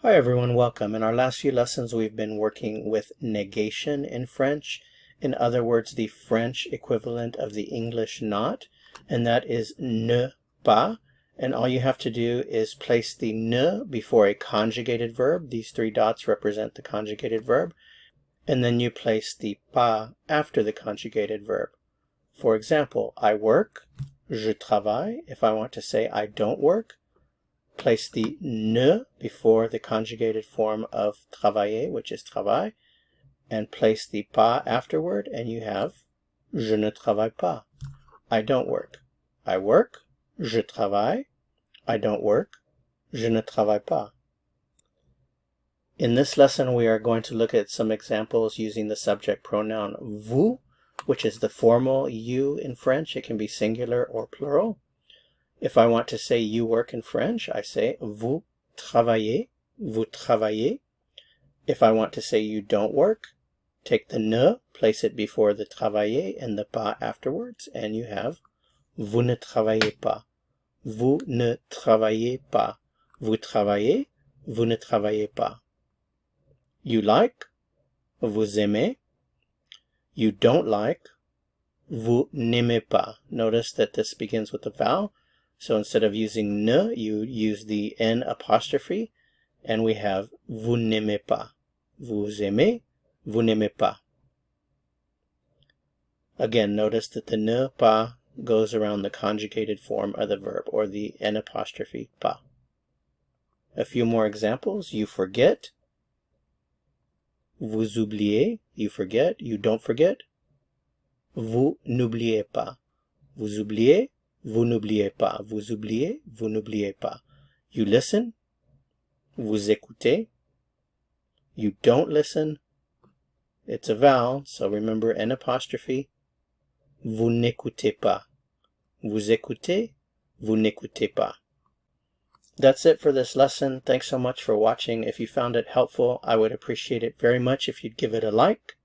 Hi everyone, welcome. In our last few lessons we've been working with negation in French. In other words, the French equivalent of the English not, and that is ne pas. And all you have to do is place the ne before a conjugated verb. These three dots represent the conjugated verb. And then you place the pas after the conjugated verb. For example, I work, je travaille. If I want to say I don't work, place the ne before the conjugated form of travailler, which is travail, and place the pas afterward, and you have je ne travaille pas. I don't work. I work, je travaille. I don't work, je ne travaille pas. In this lesson, we are going to look at some examples using the subject pronoun vous, which is the formal you in French. It can be singular or plural. If I want to say you work in French, I say vous travaillez, vous travaillez. If I want to say you don't work, take the ne, place it before the travailler and the pas afterwards, and you have vous ne travaillez pas, vous ne travaillez pas, vous travaillez, vous ne travaillez pas. You like, vous aimez. You don't like, vous n'aimez pas. Notice that this begins with a vowel. So instead of using ne, you use the n apostrophe, and we have vous n'aimez pas. Vous aimez, vous n'aimez pas. Again, notice that the ne pas goes around the conjugated form of the verb, or the n apostrophe pas. A few more examples. You forget. Vous oubliez. You forget. You don't forget. Vous n'oubliez pas. Vous oubliez. Vous n'oubliez pas. Vous oubliez, vous n'oubliez pas. You listen. Vous écoutez. You don't listen. It's a vowel, so remember n apostrophe. Vous n'écoutez pas. Vous écoutez. Vous n'écoutez pas. That's it for this lesson. Thanks so much for watching. If you found it helpful, I would appreciate it very much if you'd give it a like.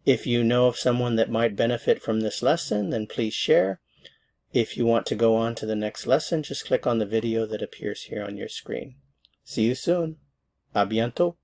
If you know of someone that might benefit from this lesson, then please share. If you want to go on to the next lesson, just click on the video that appears here on your screen. See you soon. À bientôt.